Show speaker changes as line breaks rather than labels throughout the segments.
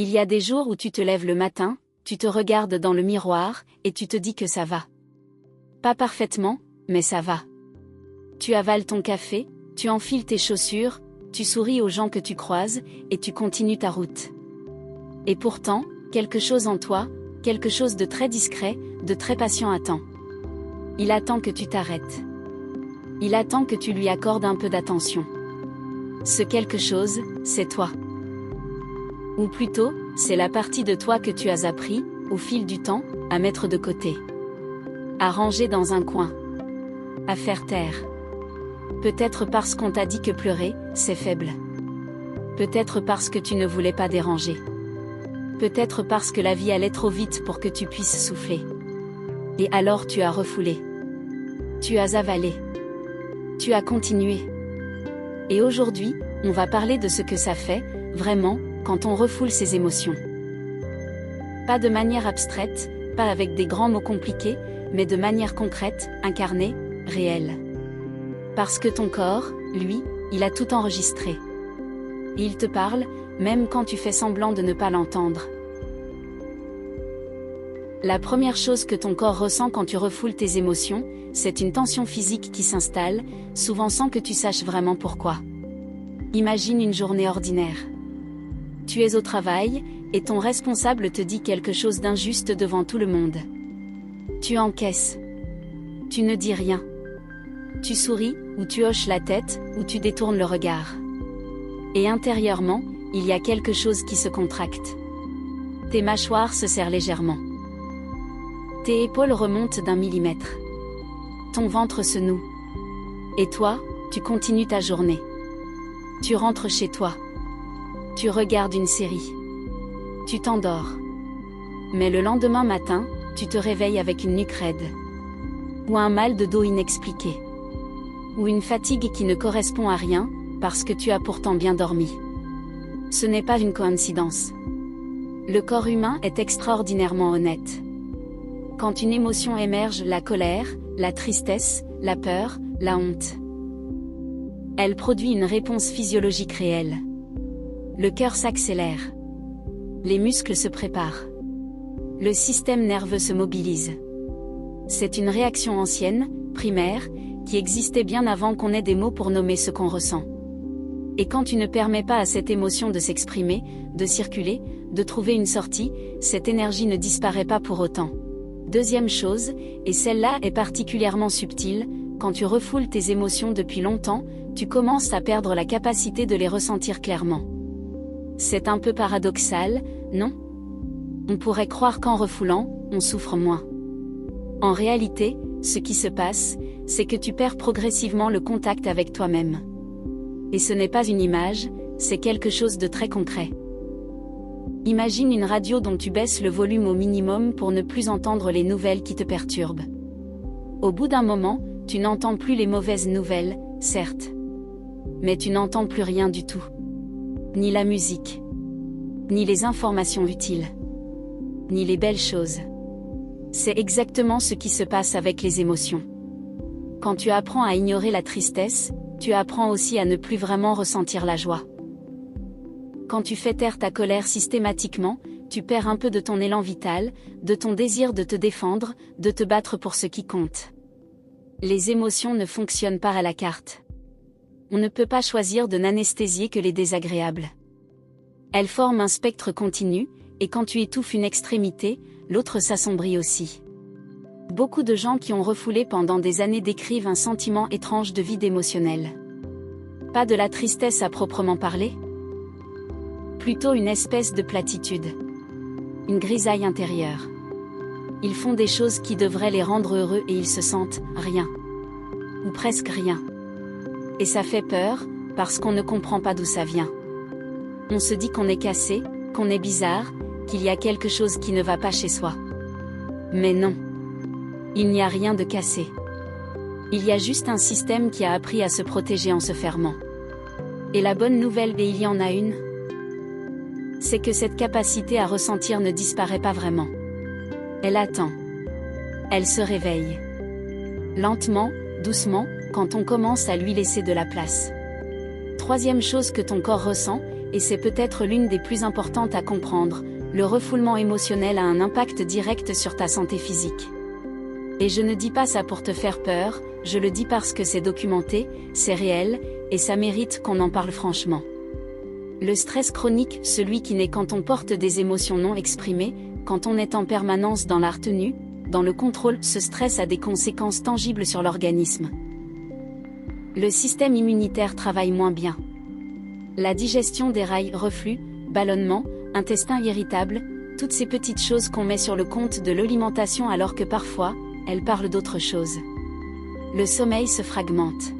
Il y a des jours où tu te lèves le matin, tu te regardes dans le miroir, et tu te dis que ça va. Pas parfaitement, mais ça va. Tu avales ton café, tu enfiles tes chaussures, tu souris aux gens que tu croises, et tu continues ta route. Et pourtant, quelque chose en toi, quelque chose de très discret, de très patient attend. Il attend que tu t'arrêtes. Il attend que tu lui accordes un peu d'attention. Ce quelque chose, c'est toi. Ou plutôt, c'est la partie de toi que tu as appris, au fil du temps, à mettre de côté. À ranger dans un coin. À faire taire. Peut-être parce qu'on t'a dit que pleurer, c'est faible. Peut-être parce que tu ne voulais pas déranger. Peut-être parce que la vie allait trop vite pour que tu puisses souffler. Et alors tu as refoulé. Tu as avalé. Tu as continué. Et aujourd'hui, on va parler de ce que ça fait, vraiment, quand on refoule ses émotions. Pas de manière abstraite, pas avec des grands mots compliqués, mais de manière concrète, incarnée, réelle. Parce que ton corps, lui, il a tout enregistré. Et il te parle, même quand tu fais semblant de ne pas l'entendre. La première chose que ton corps ressent quand tu refoules tes émotions, c'est une tension physique qui s'installe, souvent sans que tu saches vraiment pourquoi. Imagine une journée ordinaire. Tu es au travail, et ton responsable te dit quelque chose d'injuste devant tout le monde. Tu encaisses. Tu ne dis rien. Tu souris, ou tu hoches la tête, ou tu détournes le regard. Et intérieurement, il y a quelque chose qui se contracte. Tes mâchoires se serrent légèrement. Tes épaules remontent d'1 millimètre. Ton ventre se noue. Et toi, tu continues ta journée. Tu rentres chez toi. Tu regardes une série. Tu t'endors. Mais le lendemain matin, tu te réveilles avec une nuque raide. Ou un mal de dos inexpliqué. Ou une fatigue qui ne correspond à rien, parce que tu as pourtant bien dormi. Ce n'est pas une coïncidence. Le corps humain est extraordinairement honnête. Quand une émotion émerge, la colère, la tristesse, la peur, la honte. Elle produit une réponse physiologique réelle. Le cœur s'accélère. Les muscles se préparent. Le système nerveux se mobilise. C'est une réaction ancienne, primaire, qui existait bien avant qu'on ait des mots pour nommer ce qu'on ressent. Et quand tu ne permets pas à cette émotion de s'exprimer, de circuler, de trouver une sortie, cette énergie ne disparaît pas pour autant. Deuxième chose, et celle-là est particulièrement subtile, quand tu refoules tes émotions depuis longtemps, tu commences à perdre la capacité de les ressentir clairement. C'est un peu paradoxal, non? On pourrait croire qu'en refoulant, on souffre moins. En réalité, ce qui se passe, c'est que tu perds progressivement le contact avec toi-même. Et ce n'est pas une image, c'est quelque chose de très concret. Imagine une radio dont tu baisses le volume au minimum pour ne plus entendre les nouvelles qui te perturbent. Au bout d'un moment, tu n'entends plus les mauvaises nouvelles, certes. Mais tu n'entends plus rien du tout. Ni la musique. Ni les informations utiles. Ni les belles choses. C'est exactement ce qui se passe avec les émotions. Quand tu apprends à ignorer la tristesse, tu apprends aussi à ne plus vraiment ressentir la joie. Quand tu fais taire ta colère systématiquement, tu perds un peu de ton élan vital, de ton désir de te défendre, de te battre pour ce qui compte. Les émotions ne fonctionnent pas à la carte. On ne peut pas choisir de n'anesthésier que les désagréables. Elles forment un spectre continu, et quand tu étouffes une extrémité, l'autre s'assombrit aussi. Beaucoup de gens qui ont refoulé pendant des années décrivent un sentiment étrange de vide émotionnel. Pas de la tristesse à proprement parler. Plutôt une espèce de platitude. Une grisaille intérieure. Ils font des choses qui devraient les rendre heureux et ils se sentent rien. Ou presque rien. Et ça fait peur, parce qu'on ne comprend pas d'où ça vient. On se dit qu'on est cassé, qu'on est bizarre, qu'il y a quelque chose qui ne va pas chez soi. Mais non. Il n'y a rien de cassé. Il y a juste un système qui a appris à se protéger en se fermant. Et la bonne nouvelle, et il y en a une, c'est que cette capacité à ressentir ne disparaît pas vraiment. Elle attend. Elle se réveille. Lentement, doucement, quand on commence à lui laisser de la place. Troisième chose que ton corps ressent, et c'est peut-être l'une des plus importantes à comprendre, le refoulement émotionnel a un impact direct sur ta santé physique. Et je ne dis pas ça pour te faire peur, je le dis parce que c'est documenté, c'est réel, et ça mérite qu'on en parle franchement. Le stress chronique, celui qui naît quand on porte des émotions non exprimées, quand on est en permanence dans la retenue, dans le contrôle, ce stress a des conséquences tangibles sur l'organisme. Le système immunitaire travaille moins bien. La digestion déraille, reflux, ballonnement, intestin irritable, toutes ces petites choses qu'on met sur le compte de l'alimentation alors que parfois, elles parlent d'autre chose. Le sommeil se fragmente.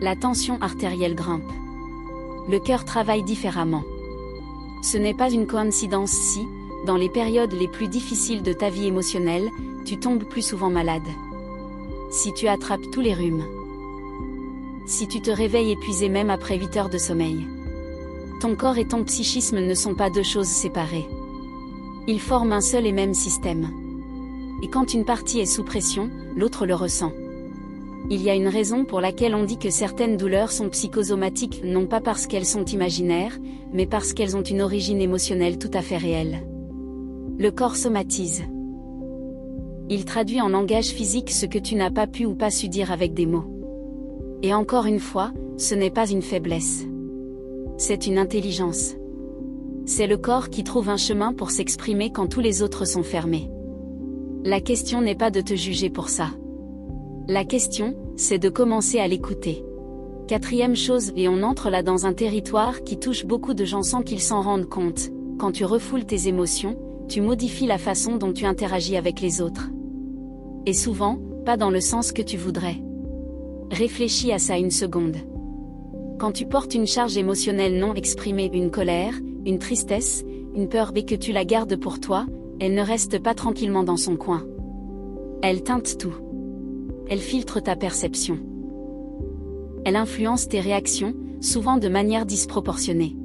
La tension artérielle grimpe. Le cœur travaille différemment. Ce n'est pas une coïncidence si, dans les périodes les plus difficiles de ta vie émotionnelle, tu tombes plus souvent malade. Si tu attrapes tous les rhumes. Si tu te réveilles épuisé même après 8 heures de sommeil. Ton corps et ton psychisme ne sont pas deux choses séparées. Ils forment un seul et même système. Et quand une partie est sous pression, l'autre le ressent. Il y a une raison pour laquelle on dit que certaines douleurs sont psychosomatiques, non pas parce qu'elles sont imaginaires, mais parce qu'elles ont une origine émotionnelle tout à fait réelle. Le corps somatise. Il traduit en langage physique ce que tu n'as pas pu ou pas su dire avec des mots. Et encore une fois, ce n'est pas une faiblesse. C'est une intelligence. C'est le corps qui trouve un chemin pour s'exprimer quand tous les autres sont fermés. La question n'est pas de te juger pour ça. La question, c'est de commencer à l'écouter. Quatrième chose, et on entre là dans un territoire qui touche beaucoup de gens sans qu'ils s'en rendent compte, quand tu refoules tes émotions, tu modifies la façon dont tu interagis avec les autres. Et souvent, pas dans le sens que tu voudrais. Réfléchis à ça une seconde. Quand tu portes une charge émotionnelle non exprimée, une colère, une tristesse, une peur et que tu la gardes pour toi, elle ne reste pas tranquillement dans son coin. Elle teinte tout. Elle filtre ta perception. Elle influence tes réactions, souvent de manière disproportionnée.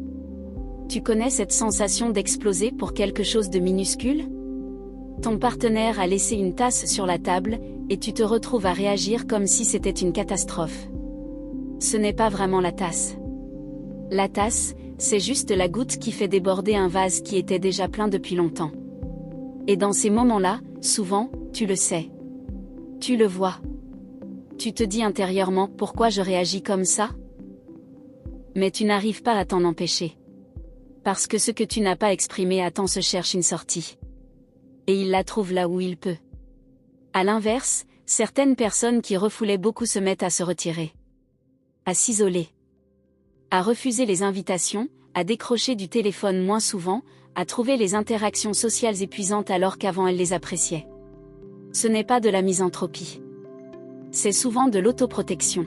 Tu connais cette sensation d'exploser pour quelque chose de minuscule ? Ton partenaire a laissé une tasse sur la table, et tu te retrouves à réagir comme si c'était une catastrophe. Ce n'est pas vraiment la tasse. La tasse, c'est juste la goutte qui fait déborder un vase qui était déjà plein depuis longtemps. Et dans ces moments-là, souvent, tu le sais. Tu le vois. Tu te dis intérieurement, pourquoi je réagis comme ça ? Mais tu n'arrives pas à t'en empêcher. Parce que ce que tu n'as pas exprimé à temps se cherche une sortie. Et il la trouve là où il peut. À l'inverse, certaines personnes qui refoulaient beaucoup se mettent à se retirer. À s'isoler. À refuser les invitations, à décrocher du téléphone moins souvent, à trouver les interactions sociales épuisantes alors qu'avant elles les appréciaient. Ce n'est pas de la misanthropie. C'est souvent de l'autoprotection.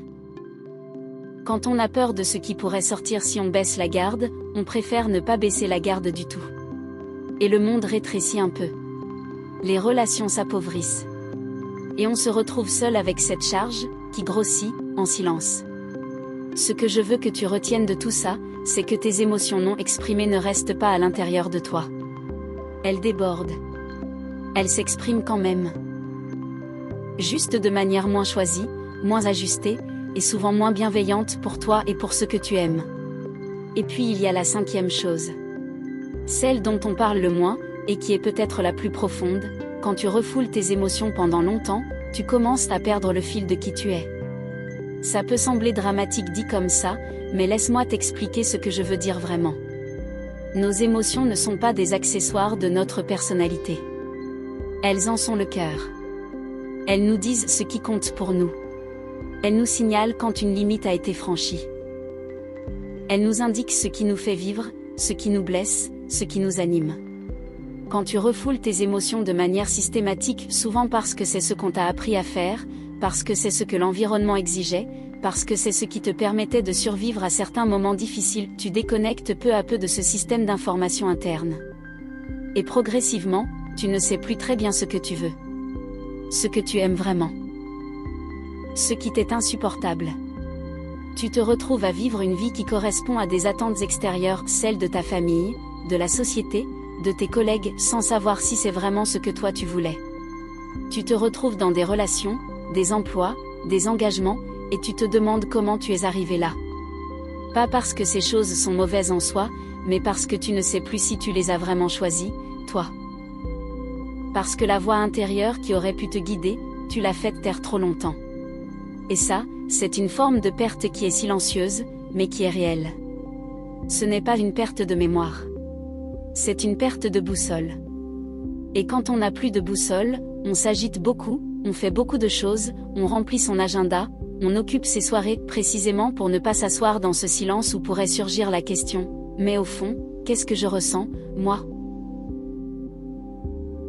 Quand on a peur de ce qui pourrait sortir si on baisse la garde, on préfère ne pas baisser la garde du tout. Et le monde rétrécit un peu. Les relations s'appauvrissent. Et on se retrouve seul avec cette charge, qui grossit, en silence. Ce que je veux que tu retiennes de tout ça, c'est que tes émotions non exprimées ne restent pas à l'intérieur de toi. Elles débordent. Elles s'expriment quand même. Juste de manière moins choisie, moins ajustée, et souvent moins bienveillante pour toi et pour ceux que tu aimes. Et puis il y a la cinquième chose. Celle dont on parle le moins, et qui est peut-être la plus profonde, quand tu refoules tes émotions pendant longtemps, tu commences à perdre le fil de qui tu es. Ça peut sembler dramatique dit comme ça, mais laisse-moi t'expliquer ce que je veux dire vraiment. Nos émotions ne sont pas des accessoires de notre personnalité. Elles en sont le cœur. Elles nous disent ce qui compte pour nous. Elles nous signalent quand une limite a été franchie. Elles nous indiquent ce qui nous fait vivre, ce qui nous blesse, ce qui nous anime. Quand tu refoules tes émotions de manière systématique, souvent parce que c'est ce qu'on t'a appris à faire, parce que c'est ce que l'environnement exigeait, parce que c'est ce qui te permettait de survivre à certains moments difficiles, tu déconnectes peu à peu de ce système d'information interne. Et progressivement, tu ne sais plus très bien ce que tu veux. Ce que tu aimes vraiment. Ce qui t'est insupportable. Tu te retrouves à vivre une vie qui correspond à des attentes extérieures, celles de ta famille, de la société, de tes collègues, sans savoir si c'est vraiment ce que toi tu voulais. Tu te retrouves dans des relations, des emplois, des engagements, et tu te demandes comment tu es arrivé là. Pas parce que ces choses sont mauvaises en soi, mais parce que tu ne sais plus si tu les as vraiment choisies, toi. Parce que la voix intérieure qui aurait pu te guider, tu l'as faite taire trop longtemps. Et ça, c'est une forme de perte qui est silencieuse, mais qui est réelle. Ce n'est pas une perte de mémoire. C'est une perte de boussole. Et quand on n'a plus de boussole, on s'agite beaucoup, on fait beaucoup de choses, on remplit son agenda, on occupe ses soirées précisément pour ne pas s'asseoir dans ce silence où pourrait surgir la question, mais au fond, qu'est-ce que je ressens, moi ?